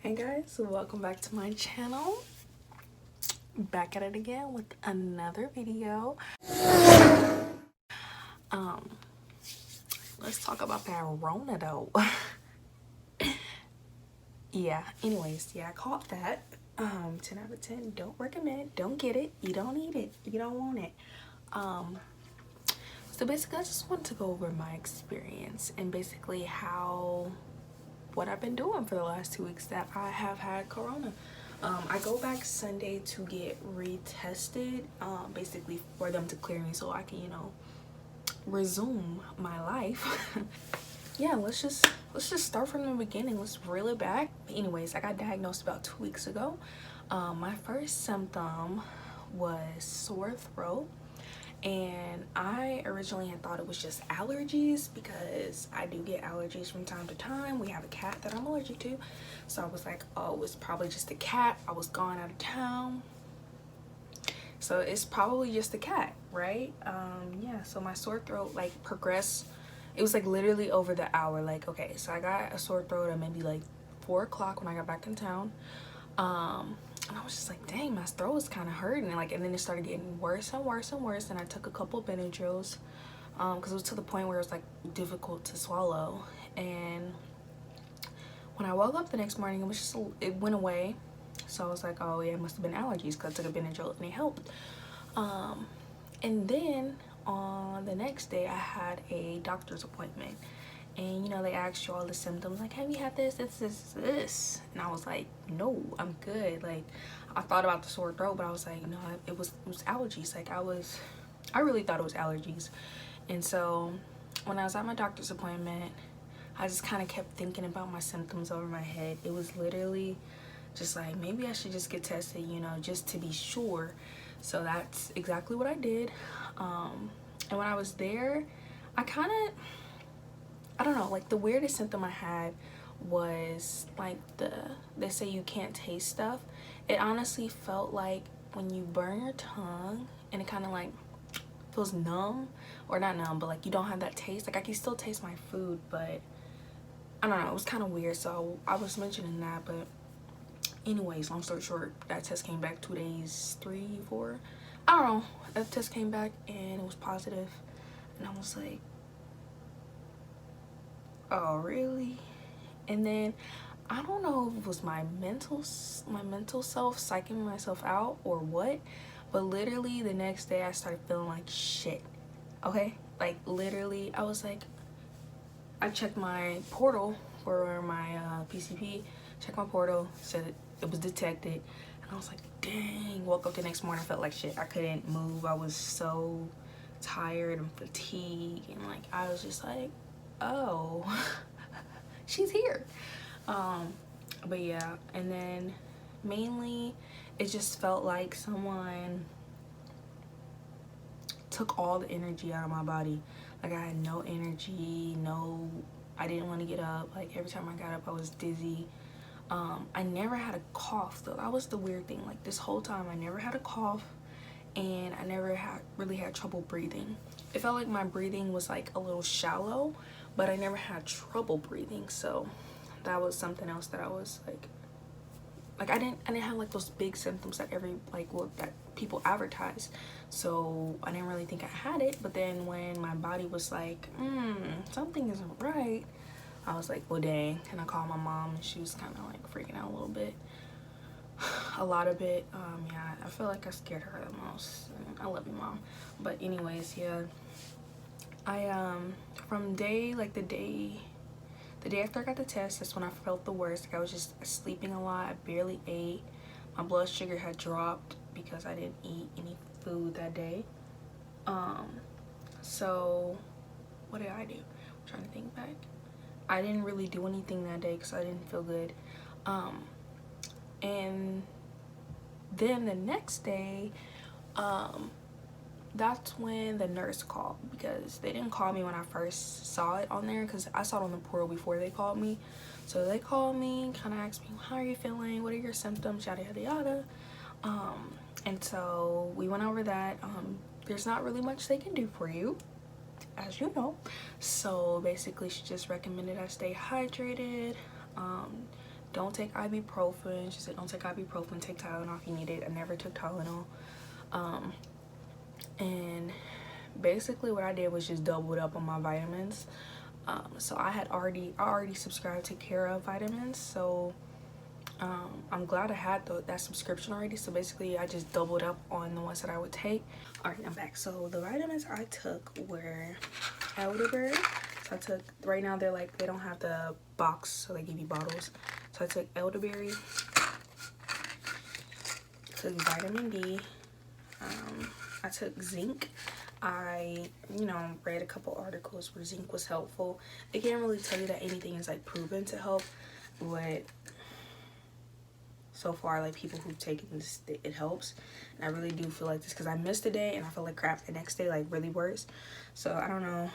Hey guys, welcome back to my channel. Back at it again with another video. Um, let's talk about that Rona though. Yeah, anyways, I caught that. 10 out of 10, don't recommend, don't get it, you don't need it, you don't want it. So basically I just wanted to go over my experience and basically what I've been doing for the last 2 weeks that I have had corona. I go back Sunday to get retested, basically for them to clear me so I can, resume my life. Yeah, let's just start from the beginning. Let's reel it back. Anyways, I got diagnosed about 2 weeks ago. My first symptom was sore throat. And I originally had thought it was just allergies because I do get allergies from time to time. We have a cat that I'm allergic to. So I was like, oh, it's probably just a cat. I was gone out of town. So it's probably just a cat, right? Yeah, so my sore throat like progressed. It was like literally over the hour. Like, okay, so I got a sore throat at maybe like 4 o'clock when I got back in town. And I was just like, dang, my throat was kind of hurting, and then it started getting worse and worse and worse, and I took a couple of Benadryls because it was to the point where it was like difficult to swallow. And when I woke up the next morning, it went away. So I was like, oh yeah, it must have been allergies because I took a Benadryl and it helped. And then on the next day I had a doctor's appointment, and they asked you all the symptoms, like, have you had this, and I was like, no, I'm good. Like, I thought about the sore throat, but I was like, no, it was allergies. Like, I really thought it was allergies. And so when I was at my doctor's appointment, I just kind of kept thinking about my symptoms over my head. It was literally just like, maybe I should just get tested, just to be sure. So that's exactly what I did. And when I was there, I don't know, like the weirdest symptom I had was like they say you can't taste stuff. It honestly felt like when you burn your tongue and it kind of like feels numb, or not numb, but like you don't have that taste. Like I can still taste my food, but I don't know, it was kind of weird. So I was mentioning that, but anyways, long story short, that test came back 2 days, 3, 4, I don't know. That test came back and it was positive, and I was like, oh really? And then I don't know if it was my mental self psyching myself out or what, but literally the next day I started feeling like shit. Okay, like literally I was like, I checked my portal for my PCP, checked my portal, said it was detected, and I was like, dang. Woke up the next morning, felt like shit. I couldn't move. I was so tired and fatigued, and like I was just like, oh, she's here. But yeah, and then mainly it just felt like someone took all the energy out of my body. Like I had no energy, I didn't want to get up. Like every time I got up I was dizzy. I never had a cough though. That was the weird thing. Like this whole time I never had a cough, and I never really had trouble breathing. It felt like my breathing was like a little shallow, but I never had trouble breathing. So that was something else that I was like I didn't have like those big symptoms that that people advertise. So I didn't really think I had it. But then when my body was like, something isn't right, I was like, well dang. And I called my mom, and she was kind of like freaking out a little bit, a lot of it. Yeah, I feel like I scared her the most. I love you, mom. But anyways, yeah, I from the day after I got the test, that's when I felt the worst. Like I was just sleeping a lot. I barely ate. My blood sugar had dropped because I didn't eat any food that day. So what did I do? I'm trying to think back. I didn't really do anything that day because I didn't feel good. And then the next day, that's when the nurse called, because they didn't call me when I first saw it on there, because I saw it on the portal before they called me. So they called me, kind of asked me, how are you feeling, what are your symptoms, yada yada yada. And so we went over that. There's not really much they can do for you, as you know. So basically she just recommended I stay hydrated, don't take ibuprofen. She said don't take ibuprofen, take Tylenol if you need it. I never took Tylenol. And basically what I did was just doubled up on my vitamins. So I already subscribed to Cara vitamins, so I'm glad I had that subscription already. So basically I just doubled up on the ones that I would take. All right, I'm back. So the vitamins I took were elderberry. So I took, right now they're like, they don't have the box, so they give you bottles. So I took elderberry, took vitamin D, I took zinc. I, read a couple articles where zinc was helpful. They can't really tell you that anything is like proven to help, but so far, like, people who've taken this, it helps. And I really do feel like this, because I missed a day and I feel like crap the next day, like really worse. So I don't know,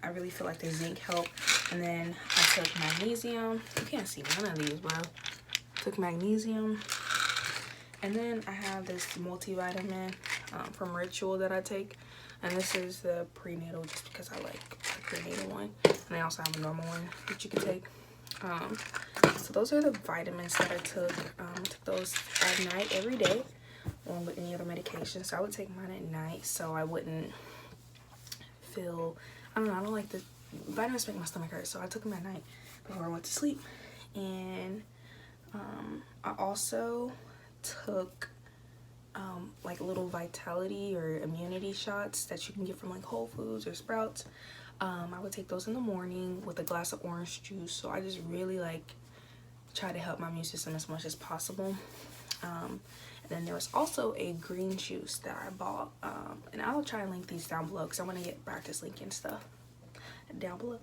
I really feel like the zinc helped. And then I took magnesium. You can't see none of these, bro. Took magnesium. And then I have this multivitamin from Ritual that I take. And this is the prenatal, just because I like the prenatal one. And I also have a normal one that you can take. So those are the vitamins that I took. I took those at night every day, along with any other medication. So I would take mine at night so I wouldn't feel, I don't know, I don't like the vitamins make my stomach hurt. So I took them at night before I went to sleep. And I also took like little vitality or immunity shots that you can get from like Whole Foods or Sprouts. I would take those in the morning with a glass of orange juice. So I just really like try to help my immune system as much as possible. And then there was also a green juice that I bought, and I'll try and link these down below because I want to get practice linking stuff down below.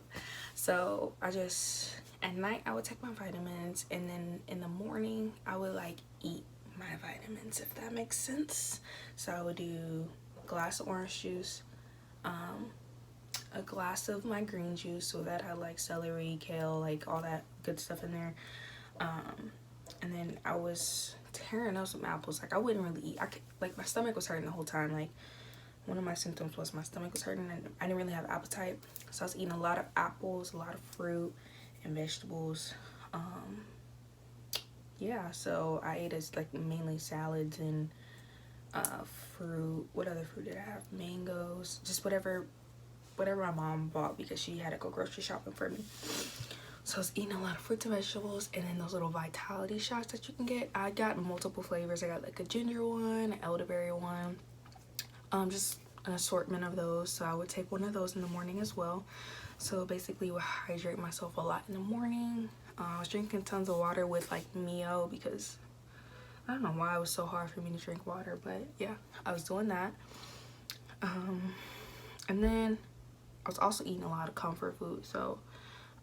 So I just, at night I would take my vitamins, and then in the morning I would like eat my vitamins, if that makes sense. So I would do a glass of orange juice, a glass of my green juice, so that had like celery, kale, like all that good stuff in there. And then I was tearing up some apples. Like I wouldn't really eat. Like my stomach was hurting the whole time. Like one of my symptoms was my stomach was hurting and I didn't really have appetite. So I was eating a lot of apples, a lot of fruit and vegetables. Yeah, so I ate as like mainly salads and fruit. What other fruit did I have? Mangoes, just whatever my mom bought because she had to go grocery shopping for me. So I was eating a lot of fruits and vegetables, and then those little vitality shots that you can get. I got multiple flavors. I got like a ginger one, an elderberry one, just an assortment of those. So I would take one of those in the morning as well. So basically would hydrate myself a lot in the morning. I was drinking tons of water with like Mio because I don't know why it was so hard for me to drink water, but yeah, I was doing that. And then I was also eating a lot of comfort food. So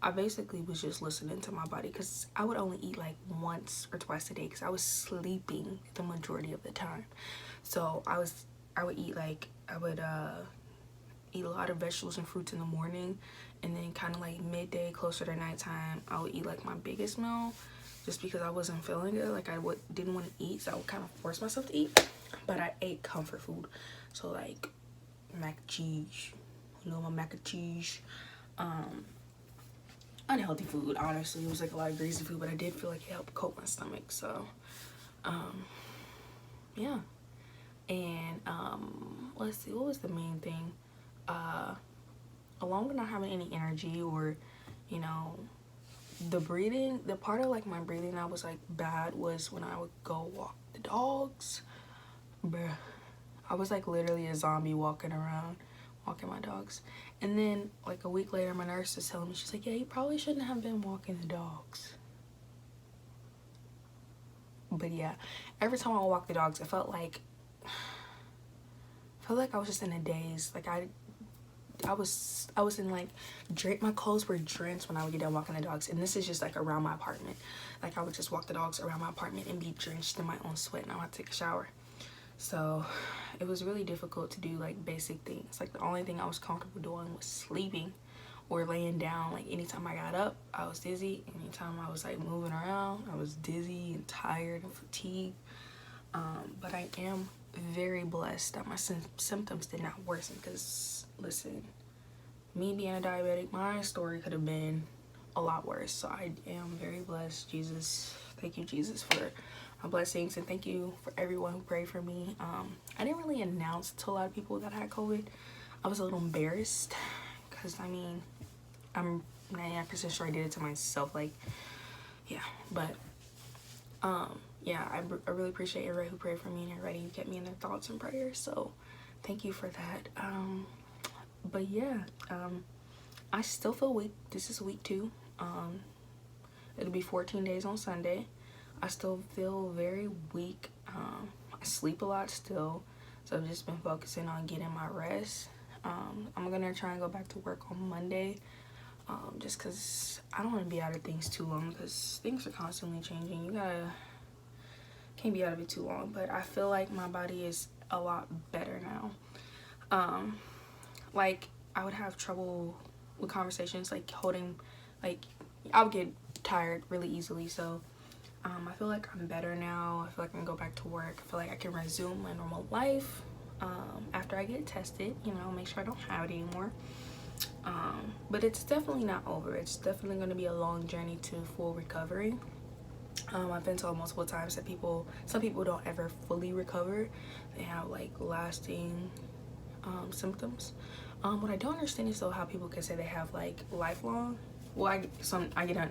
I basically was just listening to my body because I would only eat like once or twice a day because I was sleeping the majority of the time. So I would eat like, I would eat a lot of vegetables and fruits in the morning, and then kind of like midday closer to nighttime I would eat like my biggest meal just because I wasn't feeling good. Like I didn't want to eat, so I would kind of force myself to eat, but I ate comfort food. So like mac and cheese, my mac and cheese, unhealthy food, honestly. It was like a lot of greasy food, but I did feel like it helped coat my stomach. So yeah. And let's see, what was the main thing? Along with not having any energy, or the breathing, the part of like my breathing that was like bad was when I would go walk the dogs. Bruh, I was like literally a zombie walking around, walking my dogs. And then like a week later, my nurse was telling me, she's like, yeah, you probably shouldn't have been walking the dogs. But yeah, every time I would walk the dogs, I felt like I was just in a daze. Like I was in like, my clothes were drenched when I would get done walking the dogs. And this is just like around my apartment. Like I would just walk the dogs around my apartment and be drenched in my own sweat, and I would have to take a shower. So it was really difficult to do like basic things. Like the only thing I was comfortable doing was sleeping or laying down. Like anytime I got up, I was dizzy. Anytime I was like moving around, I was dizzy and tired and fatigued. But I am very blessed that my symptoms did not worsen, because listen, me being a diabetic, my story could have been a lot worse. So I am very blessed. Jesus thank you, Jesus, for my blessings, and thank you for everyone who prayed for me. I didn't really announce to a lot of people that I had COVID. I was a little embarrassed because, I mean, I'm 99% sure I did it to myself. Like, yeah, but yeah, I really appreciate everybody who prayed for me and everybody who kept me in their thoughts and prayers. So thank you for that. But yeah, I still feel weak. This is week 2. It'll be 14 days on Sunday. I still feel very weak. I sleep a lot still, so I've just been focusing on getting my rest. I'm gonna try and go back to work on Monday, just because I don't want to be out of things too long, because things are constantly changing. You can't be out of it too long. But I feel like my body is a lot better now. Like, I would have trouble with conversations, like holding, like, I would get tired really easily. So I feel like I'm better now. I feel like I can go back to work. I feel like I can resume my normal life after I get tested, you know, make sure I don't have it anymore. But it's definitely not over. It's definitely going to be a long journey to full recovery. I've been told multiple times that some people don't ever fully recover. They have like lasting symptoms. What I don't understand is though how people can say they have like lifelong. Well, I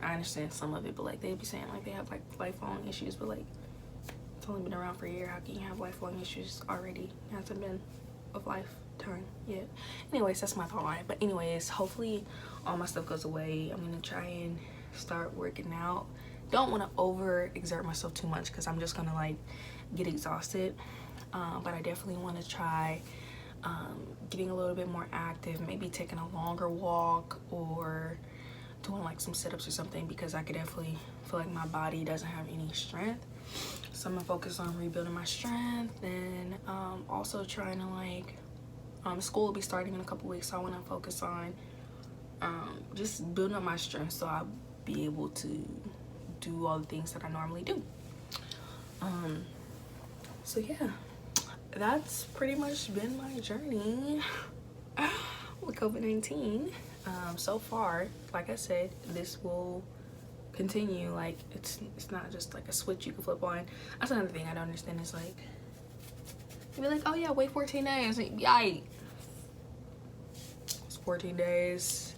understand some of it, but like they'd be saying like they have like lifelong issues, but like it's only been around for a year. How can you have lifelong issues already? It hasn't been of lifetime yet. Anyways, that's my thought on it. But anyways, hopefully all my stuff goes away. I'm gonna try and start working out. Don't want to over exert myself too much because I'm just gonna like get exhausted. But I definitely want to try getting a little bit more active, maybe taking a longer walk or doing like some sit-ups or something, because I could definitely feel like my body doesn't have any strength. So I'm gonna focus on rebuilding my strength, and also trying to like school will be starting in a couple weeks, so I want to focus on just building up my strength so I'll be able to do all the things that I normally do. So yeah, that's pretty much been my journey with COVID-19. So far, like I said, this will continue. Like it's not just like a switch you can flip on. That's another thing I don't understand, is like you'd be like, oh yeah, wait 14 days. Yikes. It's 14 days.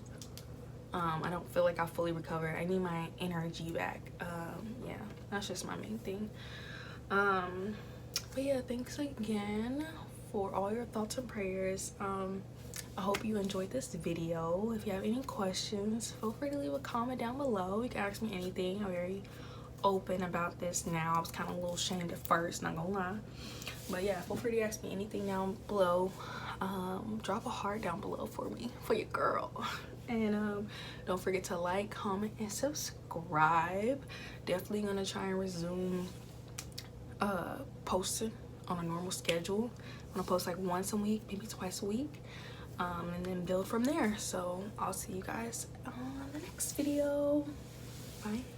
I don't feel like I fully recovered. I need my energy back. Yeah, that's just my main thing. But yeah, thanks again for all your thoughts and prayers. I hope you enjoyed this video. If you have any questions, feel free to leave a comment down below. You can ask me anything. I'm very open about this now. I was kind of a little ashamed at first, not gonna lie. But yeah, feel free to ask me anything down below. Drop a heart down below for me, for your girl. And don't forget to like, comment, and subscribe. Definitely gonna try and resume posting on a normal schedule. I'm gonna post like once a week, maybe twice a week. And then build from there. So I'll see you guys on the next video. Bye.